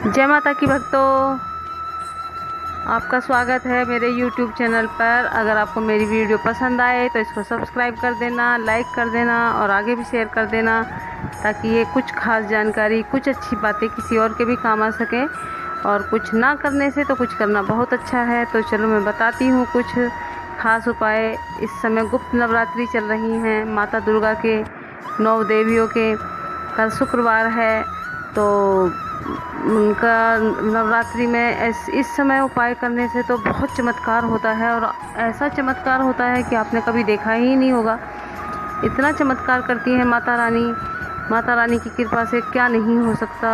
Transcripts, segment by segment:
जय माता की भक्तों, आपका स्वागत है मेरे YouTube चैनल पर। अगर आपको मेरी वीडियो पसंद आए तो इसको सब्सक्राइब कर देना, लाइक कर देना और आगे भी शेयर कर देना, ताकि ये कुछ खास जानकारी, कुछ अच्छी बातें किसी और के भी काम आ सके। और कुछ ना करने से तो कुछ करना बहुत अच्छा है। तो चलो मैं बताती हूँ कुछ खास उपाय। इस समय गुप्त नवरात्रि चल रही हैं माता दुर्गा के 9 देवियों के। कल शुक्रवार है तो उनका नवरात्रि में इस समय उपाय करने से तो बहुत चमत्कार होता है। और ऐसा चमत्कार होता है कि आपने कभी देखा ही नहीं होगा। इतना चमत्कार करती है माता रानी। माता रानी की कृपा से क्या नहीं हो सकता।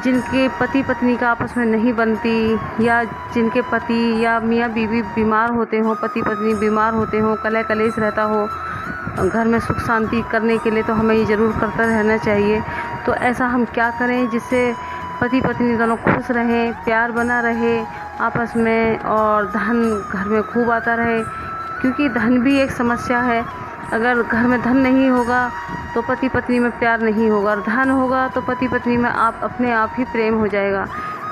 जिनके पति पत्नी का आपस में नहीं बनती, या जिनके पति या मियाँ बीवी बीमार होते हों, पति पत्नी बीमार होते हों, कलह कलेश रहता हो, घर में सुख शांति करने के लिए तो हमें ये ज़रूर करता रहना चाहिए। तो ऐसा हम क्या करें जिससे पति पत्नी दोनों खुश रहें, प्यार बना रहे आपस में, और धन घर में खूब आता रहे। क्योंकि धन भी एक समस्या है। अगर घर में धन नहीं होगा तो पति पत्नी में प्यार नहीं होगा, और धन होगा तो पति पत्नी में आप अपने आप ही प्रेम हो जाएगा।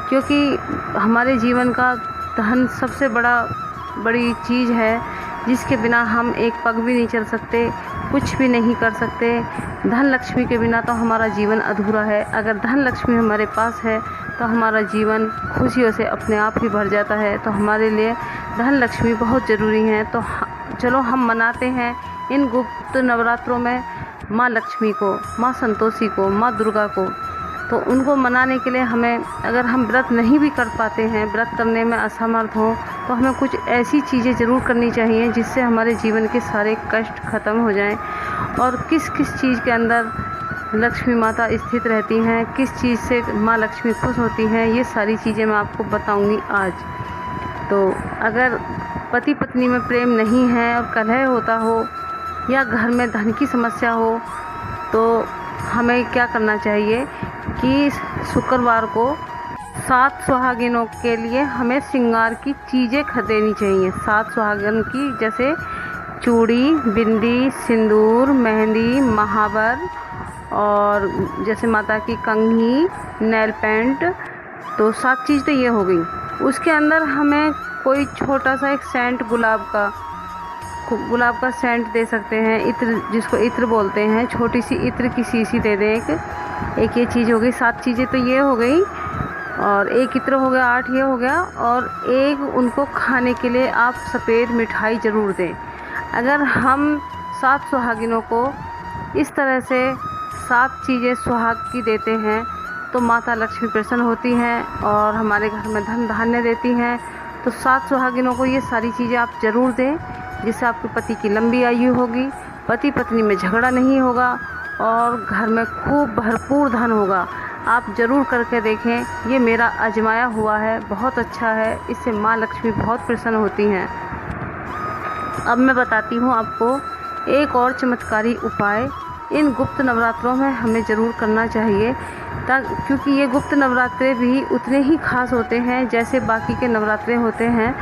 क्योंकि हमारे जीवन का धन सबसे बड़ी चीज़ है, जिसके बिना हम एक पग भी नहीं चल सकते, कुछ भी नहीं कर सकते। धन लक्ष्मी के बिना तो हमारा जीवन अधूरा है। अगर धन लक्ष्मी हमारे पास है तो हमारा जीवन खुशियों से अपने आप ही भर जाता है। तो हमारे लिए धन लक्ष्मी बहुत ज़रूरी हैं। तो चलो हम मनाते हैं इन गुप्त नवरात्रों में माँ लक्ष्मी को, माँ संतोषी को, माँ दुर्गा को। तो उनको मनाने के लिए हमें, अगर हम व्रत नहीं भी कर पाते हैं, व्रत करने में असमर्थ हों, तो हमें कुछ ऐसी चीज़ें ज़रूर करनी चाहिए जिससे हमारे जीवन के सारे कष्ट ख़त्म हो जाएं। और किस किस चीज़ के अंदर लक्ष्मी माता स्थित रहती हैं, किस चीज़ से माँ लक्ष्मी खुश होती हैं, ये सारी चीज़ें मैं आपको बताऊंगी आज। तो अगर पति पत्नी में प्रेम नहीं है और कलह होता हो, या घर में धन की समस्या हो, तो हमें क्या करना चाहिए कि शुक्रवार को 7 सुहागिनों के लिए हमें श्रृंगार की चीज़ें खरीदनी चाहिए। 7 सुहागिन की, जैसे चूड़ी, बिंदी, सिंदूर, मेहंदी, महावर, और जैसे माता की कंघी, नेल पेंट। तो 7 चीज़ तो ये हो गई। उसके अंदर हमें कोई छोटा सा एक सेंट, गुलाब का सेंट दे सकते हैं। इत्र, जिसको इत्र बोलते हैं, छोटी सी इत्र की शीशी दे दें एक ये चीज़ हो गई। 7 चीज़ें तो ये हो गई, और एक इत्र हो गया, 8 ये हो गया। और एक उनको खाने के लिए आप सफ़ेद मिठाई ज़रूर दें। अगर हम 7 सुहागिनों को इस तरह से 7 चीज़ें सुहाग की देते हैं तो माता लक्ष्मी प्रसन्न होती हैं और हमारे घर में धन धान्य देती हैं। तो 7 सुहागिनों को ये सारी चीज़ें आप ज़रूर दें, जिससे आपके पति की लंबी आयु होगी, पति पत्नी में झगड़ा नहीं होगा, और घर में खूब भरपूर धन होगा। आप ज़रूर करके देखें। ये मेरा आजमाया हुआ है, बहुत अच्छा है। इससे माँ लक्ष्मी बहुत प्रसन्न होती हैं। अब मैं बताती हूँ आपको एक और चमत्कारी उपाय। इन गुप्त नवरात्रों में हमें ज़रूर करना चाहिए, क्योंकि ये गुप्त नवरात्रे भी उतने ही खास होते हैं जैसे बाकी के नवरात्रे होते हैं।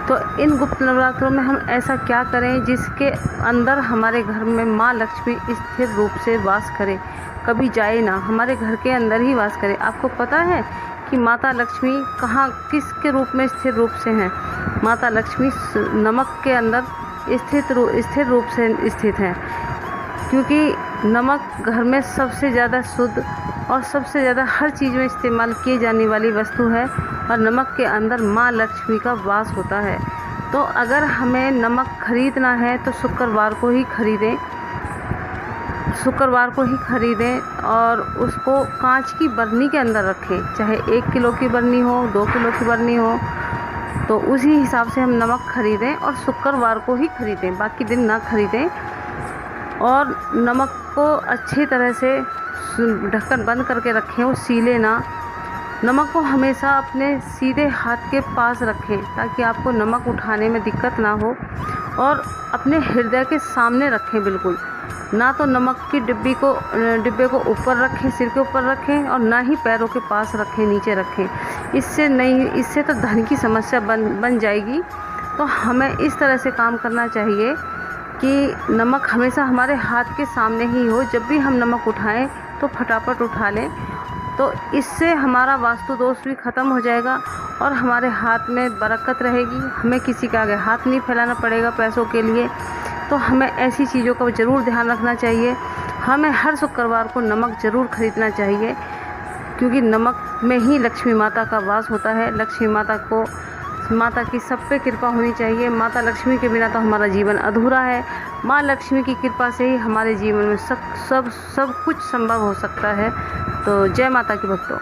तो इन गुप्त नवरात्रों में हम ऐसा क्या करें जिसके अंदर हमारे घर में माँ लक्ष्मी स्थिर रूप से वास करे, कभी जाए ना, हमारे घर के अंदर ही वास करे। आपको पता है कि माता लक्ष्मी कहाँ, किसके रूप में स्थिर रूप से हैं? माता लक्ष्मी नमक के अंदर स्थिर रूप से स्थित हैं, क्योंकि नमक घर में सबसे ज़्यादा शुद्ध और सबसे ज़्यादा हर चीज़ में इस्तेमाल की जाने वाली वस्तु है, और नमक के अंदर माँ लक्ष्मी का वास होता है। तो अगर हमें नमक खरीदना है तो शुक्रवार को ही खरीदें, और उसको कांच की बरनी के अंदर रखें। चाहे 1 किलो की बरनी हो, 2 किलो की बरनी हो, तो उसी हिसाब से हम नमक खरीदें और शुक्रवार को ही खरीदें, बाकी दिन ना खरीदें। और नमक को अच्छी तरह से ढक्कन बंद करके रखें, वो सीले ना। नमक को हमेशा अपने सीधे हाथ के पास रखें, ताकि आपको नमक उठाने में दिक्कत ना हो, और अपने हृदय के सामने रखें बिल्कुल ना। तो नमक की डिब्बे को ऊपर रखें, सिर के ऊपर रखें, और ना ही पैरों के पास रखें, नीचे रखें। इससे तो धन की समस्या बन जाएगी। तो हमें इस तरह से काम करना चाहिए कि नमक हमेशा हमारे हाथ के सामने ही हो। जब भी हम नमक उठाएं तो फटाफट उठा लें, तो इससे हमारा वास्तु दोष भी ख़त्म हो जाएगा और हमारे हाथ में बरकत रहेगी। हमें किसी के आगे हाथ नहीं फैलाना पड़ेगा पैसों के लिए। तो हमें ऐसी चीज़ों का ज़रूर ध्यान रखना चाहिए। हमें हर शुक्रवार को नमक ज़रूर खरीदना चाहिए, क्योंकि नमक में ही लक्ष्मी माता का वास होता है। लक्ष्मी माता की सब पे कृपा होनी चाहिए। माता लक्ष्मी के बिना तो हमारा जीवन अधूरा है। माँ लक्ष्मी की कृपा से ही हमारे जीवन में सब कुछ संभव हो सकता है। तो जय माता की भक्तों।